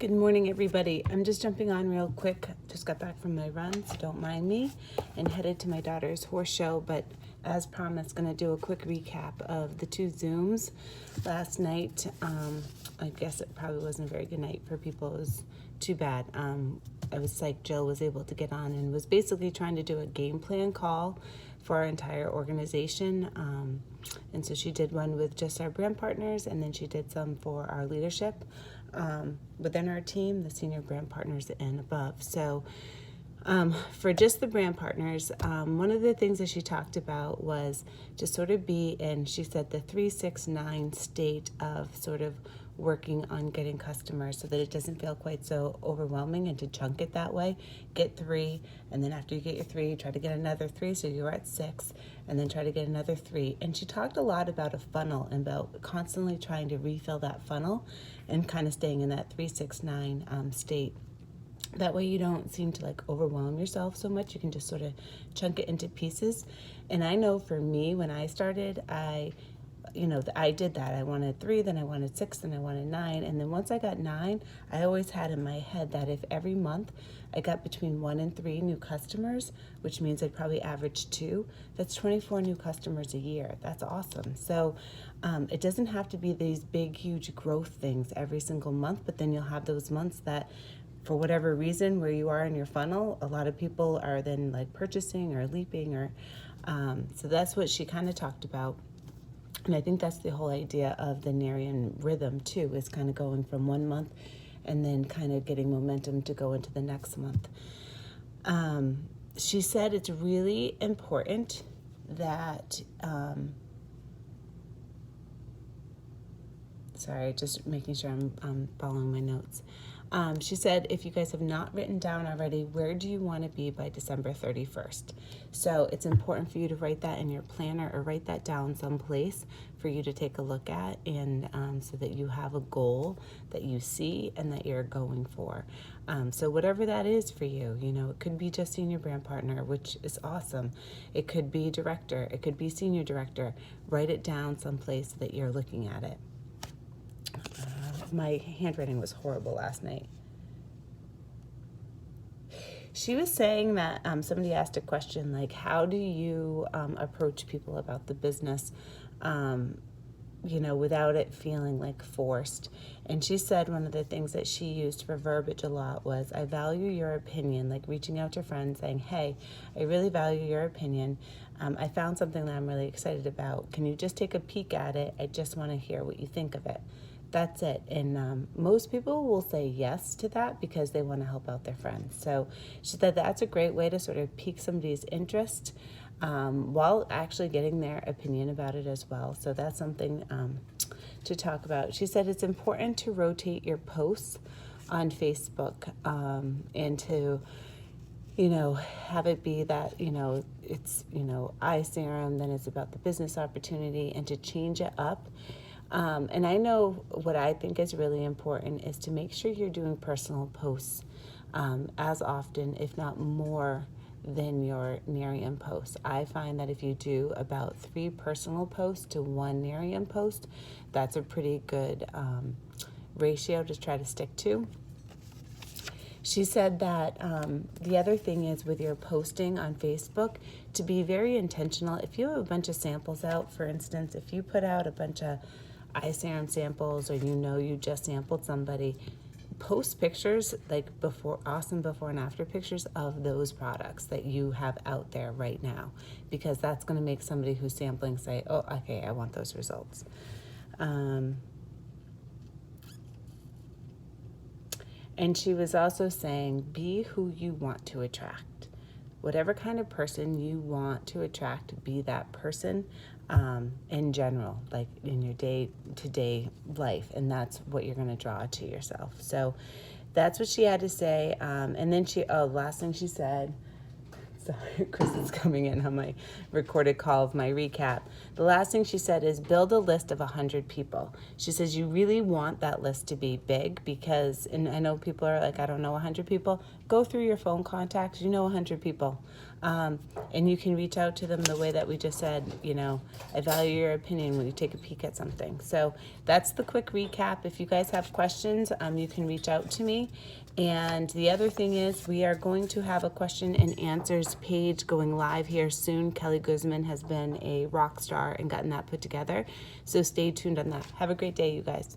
Good morning, everybody. I'm just jumping on real quick. Just got back from my run, so don't mind me, and headed to my daughter's horse show. But as promised, going to do a quick recap of the two Zooms last night. I guess it probably wasn't a very good night for people. It was too bad. I was psyched Jill was able to get on and was basically trying to do a game plan call for our entire organization. And so she did one with just our brand partners, and then she did some for our leadership within our team, the senior brand partners and above. So for just the brand partners, one of the things that she talked about was to sort of be in, she said, the 3-6-9 state of sort of working on getting customers so that it doesn't feel quite so overwhelming, and to chunk it that way. Get 3, and then after you get your 3, try to get another 3 so you're at 6, and then try to get another 3. And she talked a lot about a funnel and about constantly trying to refill that funnel and kind of staying in that 3-6-9 state. That way you don't seem to like overwhelm yourself so much. You can just sort of chunk it into pieces. And I know for me, when I started, I did that. I wanted 3, then I wanted 6, then I wanted 9. And then once I got 9, I always had in my head that if every month I got between 1 and 3 new customers, which means I'd probably average 2, that's 24 new customers a year. That's awesome. So it doesn't have to be these big, huge growth things every single month, but then you'll have those months that for whatever reason where you are in your funnel, a lot of people are then like purchasing or leaping or so that's what she kind of talked about. And I think that's the whole idea of the Narian rhythm too, is kind of going from one month and then kind of getting momentum to go into the next month. She said it's really important that, sorry, just making sure I'm following my notes. She said, if you guys have not written down already, where do you want to be by December 31st? So it's important for you to write that in your planner or write that down someplace for you to take a look at, and so that you have a goal that you see and that you're going for. So whatever that is for you, it could be just senior brand partner, which is awesome. It could be director. It could be senior director. Write it down someplace so that you're looking at it. My handwriting was horrible last night. She was saying that somebody asked a question like, how do you approach people about the business, without it feeling like forced? And she said one of the things that she used for verbiage a lot was, I value your opinion, like reaching out to friends saying, hey, I really value your opinion. I found something that I'm really excited about. Can you just take a peek at it? I just want to hear what you think of it. That's it. And most people will say yes to that because they want to help out their friends. So she said that's a great way to sort of pique somebody's interest while actually getting their opinion about it as well. So that's something to talk about. She said it's important to rotate your posts on Facebook and to have it be that, it's, eye serum, then it's about the business opportunity, and to change it up. And I know what I think is really important is to make sure you're doing personal posts as often, if not more, than your Narian posts. I find that if you do about 3 personal posts to 1 Narian post, that's a pretty good ratio to try to stick to. She said that the other thing is with your posting on Facebook to be very intentional. If you have a bunch of samples out, for instance, if you put out a bunch of eye serum samples, or you just sampled somebody, post pictures like awesome before and after pictures of those products that you have out there right now, because that's going to make somebody who's sampling say, oh, okay, I want those results. And she was also saying, be who you want to attract. Whatever kind of person you want to attract, be that person in general, like in your day-to-day life. And that's what you're going to draw to yourself. So that's what she had to say. And then last thing she said, sorry, Chris is coming in on my recorded call of my recap. The last thing she said is build a list of 100 people. She says you really want that list to be big because, and I know people are like, I don't know 100 people. Go through your phone contacts. 100 people. And you can reach out to them the way that we just said, you know, I value your opinion when you take a peek at something. So that's the quick recap. If you guys have questions, you can reach out to me. And the other thing is we are going to have a question and answers page going live here soon. Kelly Guzman has been a rock star and gotten that put together. So stay tuned on that. Have a great day, you guys.